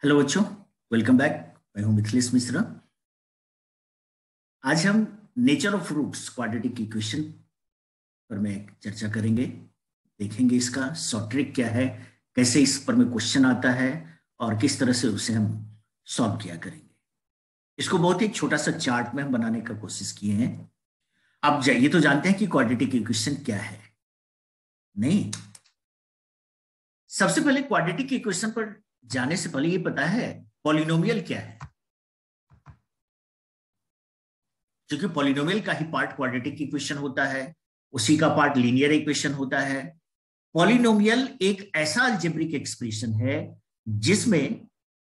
Hello बच्चों, welcome back. मैं हूं मिथिलेश मिश्रा। आज हम nature of roots quadratic equation पर में चर्चा करेंगे। देखेंगे इसका शॉर्ट ट्रिक क्या है, कैसे इस पर में क्वेश्चन आता है और किस तरह से उसे हम सॉल्व किया करेंगे। इसको बहुत ही छोटा सा चार्ट में हम बनाने का कोशिश किए हैं। आप ये तो जानते हैं कि क्वाड्रेटिक इक्वेशन क्या है? नहीं, सबसे पहले क्वाड्रेटिक इक्वेशन पर जाने से पहले ये पता है पॉलिनोमियल क्या है। क्योंकि पॉलिनोमियल का ही पार्ट क्वाड्रेटिक इक्वेशन होता है, उसी का पार्ट लीनियर इक्वेशन होता है। पॉलिनोमियल एक ऐसा अलजेब्रिक एक्सप्रेशन है जिसमें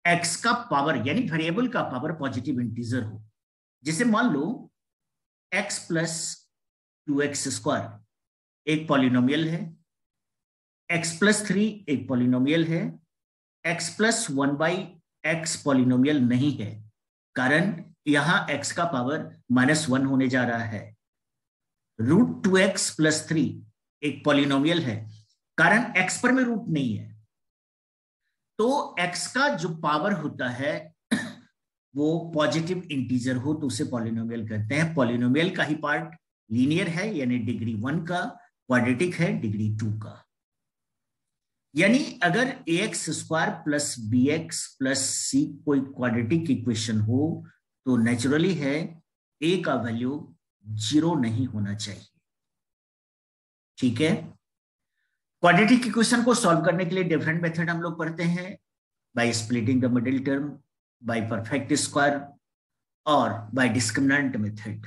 एक्स का पावर यानी वेरिएबल का पावर पॉजिटिव इंटीजर हो। जैसे मान लो एक्स प्लस 2x² एक पॉलिनोमियल है, एक्स प्लस 3 एक पॉलिनोमियल है, एक्स प्लस 1/x पॉलिनोमियल नहीं है, कारण यहां x का पावर -1 होने जा रहा है। √2x+3 एक पॉलिनोमियल है, कारण x पर में रूट नहीं है। तो x का जो पावर होता है वो पॉजिटिव इंटीजर हो तो उसे पॉलिनोमियल कहते हैं। पॉलिनोमियल का ही पार्ट लीनियर है यानी डिग्री 1 का, क्वाड्रेटिक है डिग्री 2 का। यानी अगर ax² plus bx plus c कोई क्वाड्रेटिक इक्वेशन हो तो नेचुरली है a का वैल्यू 0 नहीं होना चाहिए। ठीक है। क्वाड्रेटिक इक्वेशन को सॉल्व करने के लिए डिफरेंट मेथड हम लोग पढ़ते हैं, by splitting the middle term, bye perfect square और बाय डिस्क्रिमिनेंट मेथड।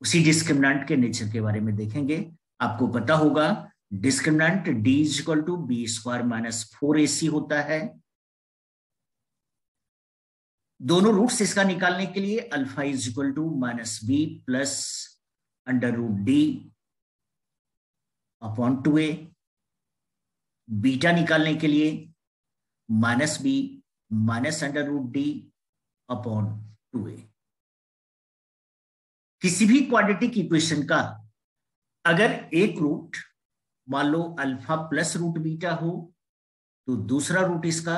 उसी डिस्क्रिमिनेंट के नेचर के बारे में देखेंगे। आपको पता होगा डिस्क्रिमिनेंट d = b² - 4ac होता है। दोनों रूट्स इसका निकालने के लिए alpha = -b plus √d upon 2a, beta निकालने के लिए -b -√d अपॉन 2a। किसी भी क्वाड्रेटिक इक्वेशन का अगर एक रूट मान लो अल्फा प्लस रूट बीटा हो तो दूसरा रूट इसका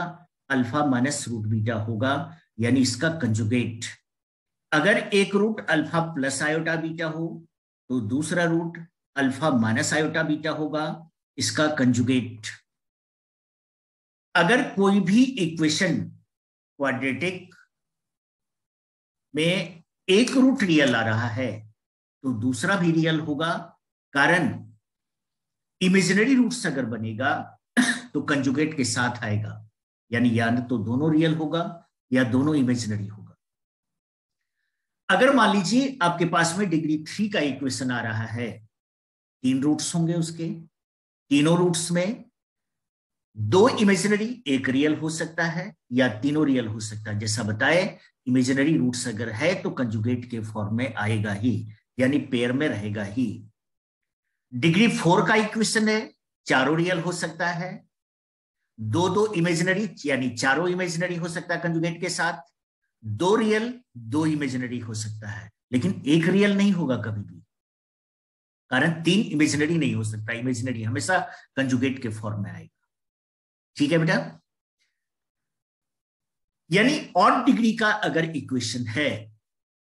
अल्फा माइनस रूट बीटा होगा, यानी इसका कंजुगेट। अगर एक root alpha plus iota beta हो तो दूसरा root alpha minus iota beta होगा, इसका कंजुगेट। अगर कोई भी इक्वेशन क्वाड्रेटिक में एक रूट रियल आ रहा है तो दूसरा भी रियल होगा, कारण इमेजिनरी रूट्स अगर बनेगा तो कंजुगेट के साथ आएगा, यानी या तो दोनों रियल होगा या दोनों इमेजिनरी होगा। अगर मान लीजिए आपके पास में डिग्री 3 का इक्वेशन आ रहा है, 3 रूट्स होंगे, उसके तीनों रूट्स में 2 इमेजिनरी एक रियल हो सकता है या तीनों रियल हो सकता है। जैसा बताए इमेजिनरी रूट्स अगर है तो कंजुगेट के फॉर्म में आएगा ही, यानी पेयर में रहेगा ही। डिग्री 4 का इक्वेशन है, चारों रियल हो सकता है, 2 इमेजिनरी यानी चारों इमेजिनरी हो सकता है कंजुगेट के साथ, 2 रियल 2 इमेजिनरी हो सकता है, लेकिन एक रियल नहीं होगा कभी भी, कारण 3 इमेजिनरी नहीं हो सकता। इमेजिनरी हमेशा कंजुगेट के फॉर्म में आएगा। ठीक है बेटा। यानी ऑड डिग्री का अगर इक्वेशन है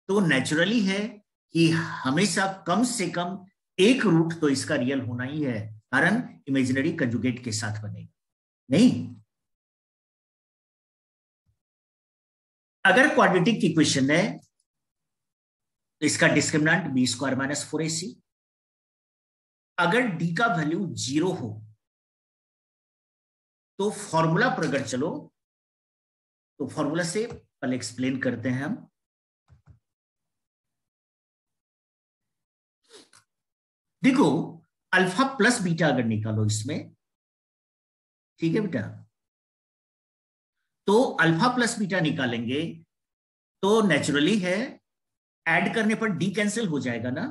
तो नेचुरली है कि हमेशा कम से कम एक रूट तो इसका रियल होना ही है, कारण इमेजिनरी कंजुगेट के साथ बनेगा। नहीं, अगर क्वाड्रेटिक इक्वेशन है तो इसका डिस्क्रिमिनेंट b² - 4ac। अगर d का वैल्यू 0 हो तो फॉर्मूला पर अगर चलो तो फॉर्मूला से पहले एक्सप्लेन करते हैं हम। देखो अल्फा प्लस बीटा अगर निकालो इसमें, ठीक है बेटा, तो अल्फा प्लस बीटा निकालेंगे तो नेचुरली है ऐड करने पर डी कैंसिल हो जाएगा ना,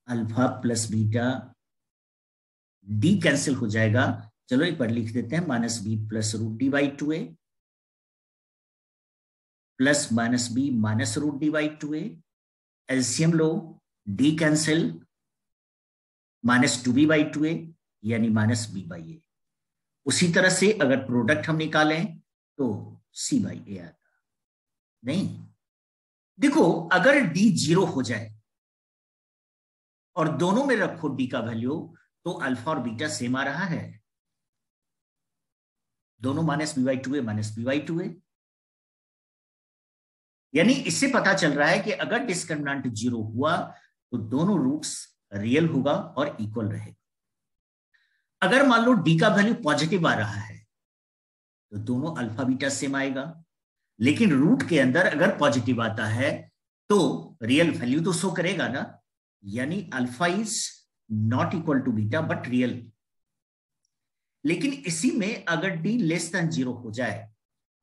alpha plus beta D cancel हो जाएगा। चलो एक बार लिख देते हैं, -b plus √d/2a plus -b minus √d/2a। LCM लो, डी कैंसिल, -2b/2a यानी -b/a। उसी तरह से अगर प्रोडक्ट हम निकालें तो सी बाई ए आता। नहीं, देखो अगर डी 0 हो जाए और दोनों में रखो डी का वैल्यू, तो अल्फा और बीटा सेम आ रहा है, दोनों minus B by two A minus B by two A. यानी इससे पता चल रहा है कि अगर डिस्क्रिमिनेंट 0 हुआ तो दोनों रूट्स रियल होगा और इक्वल रहेगा। अगर मान लो डी का वैल्यू पॉजिटिव आ रहा है तो दोनों अल्फा बीटा सेम आएगा, लेकिन रूट के अंदर अगर पॉजिटिव आता है तो रियल वैल्यू तो शो करेगा ना, यानी alpha is not equal to beta but real. लेकिन इसी में अगर डी लेस देन 0 हो जाए,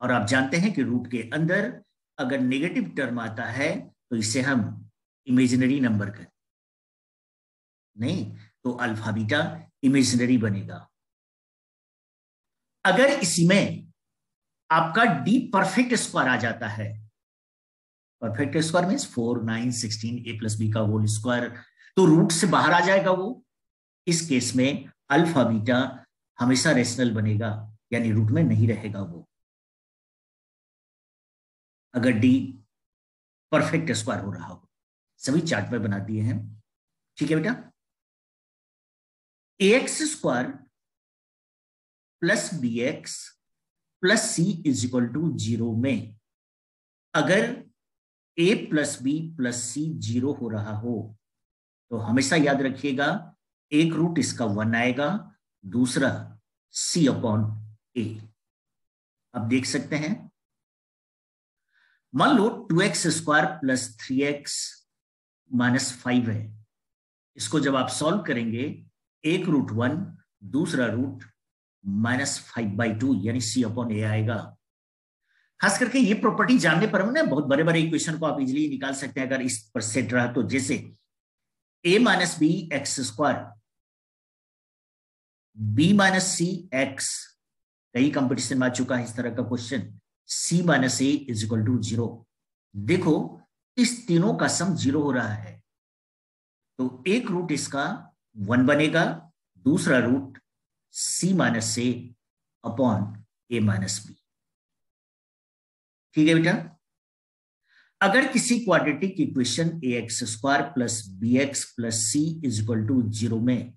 और आप जानते हैं कि रूट के अंदर अगर नेगेटिव टर्म आता है तो इसे हम इमेजिनरी नंबर करें, नहीं तो अल्फा बीटा इमेजिनरी बनेगा। अगर इसी में आपका डी परफेक्ट स्क्वायर आ जाता है, perfect square means 4 9 16 a plus B का होल स्क्वायर, तो रूट से बाहर आ जाएगा वो। इस केस में अल्फा बीटा हमेशा रेशनल बनेगा, यानी रूट में नहीं रहेगा वो, अगर डी परफेक्ट स्क्वायर हो रहा हो। सभी चार्ट में बना दिए हैं, ठीक है बेटा। ax square plus B X plus C is equal to 0 में अगर a plus B plus C 0 हो रहा हो तो हमेशा याद रखिएगा एक रूट इसका 1 आएगा, दूसरा c अपॉन a। अब देख सकते हैं, मान लो 2x square plus 3x minus 5 है, इसको जब आप सॉल्व करेंगे एक रूट 1 दूसरा रूट -5/2 यानी c अपॉन a आएगा। खास करके ये प्रॉपर्टी जानने पर हम ना बहुत बड़े बड़े इक्वेशन को आप इजीली निकाल सकते हैं अगर इस पर सेट रहा तो। जैसे a minus B X square, b minus C X, कई कंपटीशन में आ चुका है इस तरह का question, c minus A is equal to 0। देखो इस तीनों का सम 0 हो रहा है, तो एक रूट इसका 1 बनेगा, दूसरा root c minus A upon a minus B. ठीक है बेटा। अगर किसी quadratic equation A X square plus B X plus C is equal to 0 में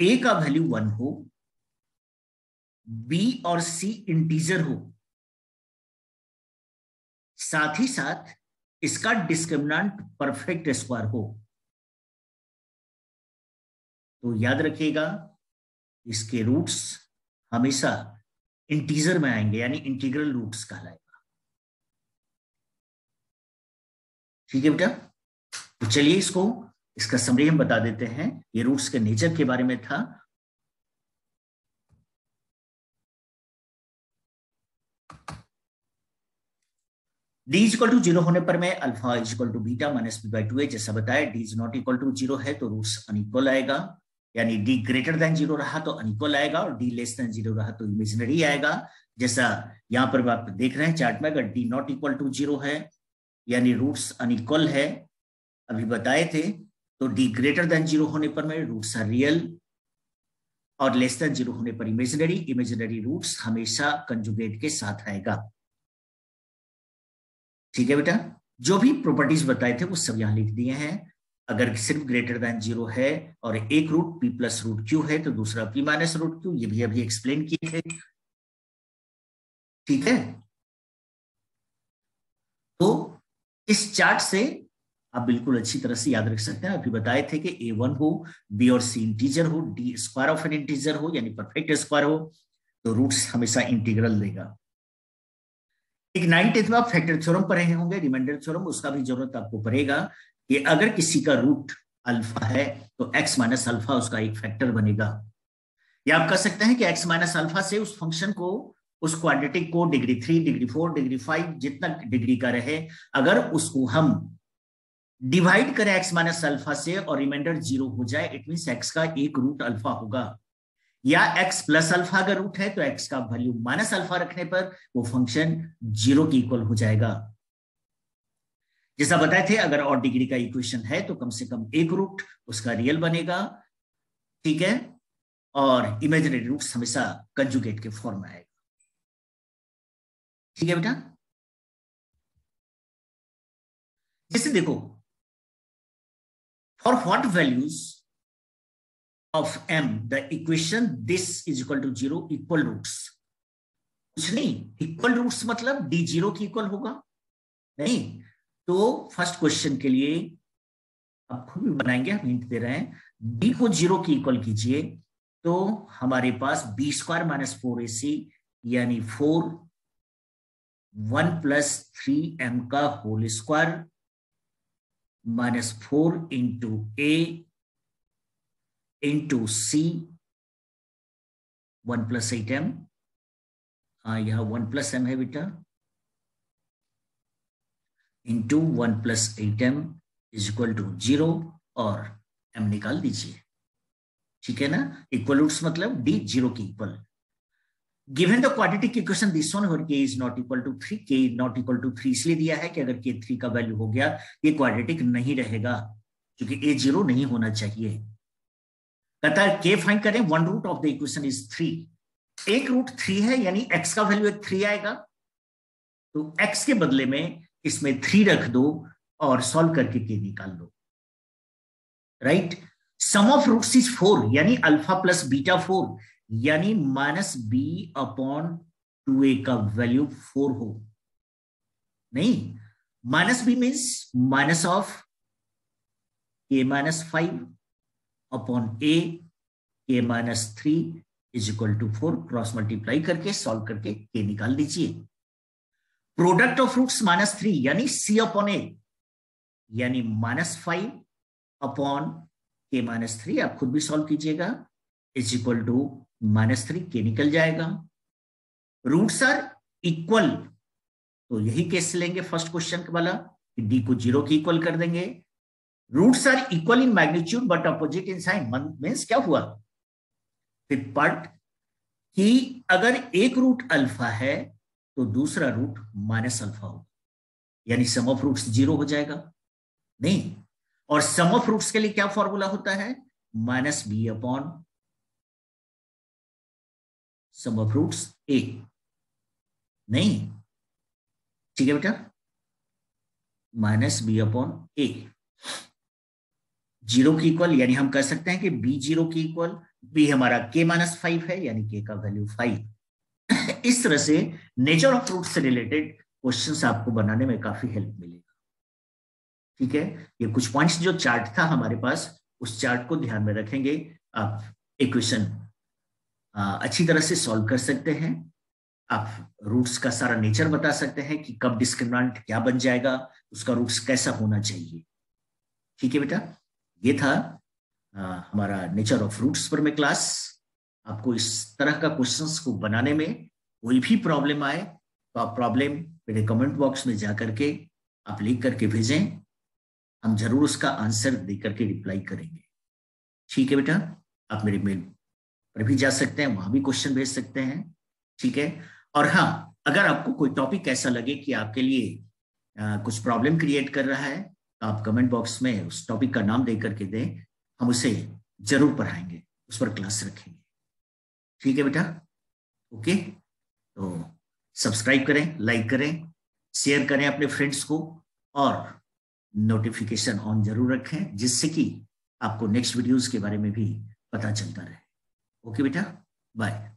a का वैल्यू 1 हो, b और c इंटीजर हो, साथ ही साथ इसका डिस्क्रिमिनेंट परफेक्ट स्क्वायर हो, तो याद रखिएगा इसके रूट्स हमेशा इंटीजर में आएंगे, यानी इंटीग्रल रूट्स कहलाएगा। ठीक है बेटा। तो चलिए इसका समरी हम बता देते हैं। ये रूट्स के नेचर के बारे में था। डी इज इक्वल टू 0 होने पर मैं alpha is equal to beta minus B by 2 है, जैसा बताया। D is not equal to 0 है तो रूट्स अनइक्वल आएगा, यानी डी ग्रेटर देन 0 रहा तो अनइक्वल आएगा और डी लेस देन 0 रहा तो इमेजिनरी आएगा। जैसा यहां पर आप देख रहे हैं चार्ट में, अगर डी नॉट इक्वल टू 0 है यानी रूट्स अनइक्वल है, अभी बताए थे, तो डी ग्रेटर देन 0 होने पर में रूट्स आर रियल और लेस देन 0 होने पर इमेजिनरी। इमेजिनरी रूट्स हमेशा कंजुगेट के साथ आएगा। ठीक है बेटा। जो भी प्रॉपर्टीज बताए थे वो सब यहां लिख दिए हैं। अगर सिर्फ ग्रेटर देन 0 है और एक root p plus root Q है तो दूसरा p माइनस रूट क्यू, ये भी अभी एक्सप्लेन किए थे। ठीक है। तो इस चार्ट से आप बिल्कुल अच्छी तरह से याद रख सकते हैं। अभी बताए थे कि a1 हो, b और c इंटीजर हो, d square of N integer हो यानी परफेक्ट स्क्वायर हो, तो रूट्स हमेशा इंटीग्रल देगा। एक 9th में आप फैक्टर थ्योरम पढ़े होंगे, रिमाइंडर थ्योरम, उसका भी जरूरत आपको पड़ेगा कि अगर किसी का रूट अल्फा है तो x माइनस अल्फा उसका एक फैक्टर बनेगा। या आप कह सकते हैं कि x माइनस अल्फा से उस फंक्शन को, उस क्वाड्रेटिक को डिग्री 3, डिग्री 4, डिग्री 5 जितना डिग्री का रहे, अगर उसको हम डिवाइड करें x माइनस अल्फा से और रिमाइंडर 0 हो जाए, इट मींस x का एक रूट अल्फा होगा। या x प्लस अल्फा अगर रूट है तो x का वैल्यू माइनस अल्फा रखने पर वो फंक्शन 0 के इक्वल हो जाएगा। जैसा बताए थे अगर और डिग्री का इक्वेशन है तो कम से कम एक रूट उसका रियल बनेगा। ठीक है। और इमेजिनरी रूट्स हमेशा कंजुगेट के फॉर्म में आएगा। ठीक है बेटा। जैसे देखो, for what values of m the equation this is equal to 0 equal roots. कुछ नहीं, इक्वल रूट्स मतलब d 0 की इक्वल होगा नहीं। तो फर्स्ट क्वेश्चन के लिए आप खुद भी बनाएंगे, हम हिंट दे रहे हैं। d को 0 की इक्वल कीजिए तो हमारे पास b स्क्वायर माइनस 4ac यानी 1 प्लस 3m का whole square minus 4 into a into c 1 plus 8m। यहां 1 प्लस m है बेटा, into 1 plus 8m is equal to 0 और m निकाल दीजिए। ठीक है ना, इक्वल रूट्स मतलब d 0 की equal. Given the quadratic equation this one और k is not equal to 3, k is not equal to 3 इसलिए दिया है कि अगर k 3 का वैल्यू हो गया ये क्वाड्रेटिक नहीं रहेगा, क्योंकि a 0 नहीं होना चाहिए। कहता है k फाइंड करें, one root of the equation is 3। एक रूट 3 है यानी x का वैल्यू 3 आएगा, तो x के बदले में इसमें 3 रख दो और सॉल्व करके k निकाल लो। Right, sum of roots is 4 यानी अल्फा प्लस बीटा 4 यानी माइनस b अपॉन 2a का वैल्यू 4 हो। नहीं, minus b means minus of k minus 5 upon a k minus 3 is equal to 4। Cross multiply करके solve करके k निकाल दीजिए। Product of roots minus 3 यानी c अपॉन a यानी माइनस 5 अपॉन k माइनस 3, आप खुद भी सॉल्व कीजिएगा, इज इक्वल टू माइनस 3, के निकल जाएगा। रूट्स आर इक्वल, तो यही केस लेंगे फर्स्ट क्वेश्चन वाला, डी को 0 की इक्वल कर देंगे। Roots are equal in magnitude but opposite in sign, means क्या हुआ फिफ्थ पार्ट कि अगर एक रूट अल्फा है तो दूसरा रूट माइनस अल्फा होगा, यानी सम ऑफ रूट्स 0 हो जाएगा। नहीं, और सम ऑफ रूट्स के लिए क्या फॉर्मूला होता है, minus B upon sum of roots A. नहीं, ठीक है बेटा, माइनस बी अपॉन ए 0 की इक्वल, यानी हम कह सकते हैं कि b 0 की इक्वल, b हमारा k माइनस 5 है यानी k का वैल्यू 5। इस तरह से नेचर ऑफ रूट से रिलेटेड क्वेश्चंस आपको बनाने में काफी हेल्प मिलेगा। ठीक है, ये कुछ पॉइंट्स जो चार्ट था हमारे पास, उस चार्ट को ध्यान में रखेंगे, आप इक्वेशन अच्छी तरह से सॉल्व कर सकते हैं। आप रूट्स का सारा नेचर बता सकते हैं कि कब डिस्क्रिमिनेंट क्या बन जाएगा, उसका रूट्स कैसा होना चाहिए। ठीक है बेटा, ये था हमारा नेचर ऑफ रूट्स पर में क्लास। आपको इस तरह का क्वेश्चंस को बनाने में कोई भी प्रॉब्लम आए तो आप प्रॉब्लम मेरे कमेंट बॉक्स में जा करके आप लिख करके भेजें, हम जरूर उसका आंसर दे करके रिप्लाई करेंगे। ठीक है बेटा, आप मेरे मेल पर भी जा सकते हैं, वहां भी क्वेश्चन भेज सकते हैं। ठीक है, और हाँ, अगर आपको कोई टॉपिक ऐसा लगे कि आपके लिए कुछ प्रॉब्लम क्रिएट कर रहा है तो आप कमेंट बॉक्स में उस टॉपिक का नाम दे करके दें, हम उसे जरूर पढ़ाएंगे, उस पर क्लास रखेंगे। ठीक है बेटा, ओके, तो सब्सक्राइब करें, लाइक करें, शेयर करें अपने फ्रेंड्स को, और नोटिफिकेशन ऑन जरूर रखें, जिससे कि आपको नेक्स्ट वीडियोस के बारे में भी पता चलता रहे। ओके बेटा, बाय।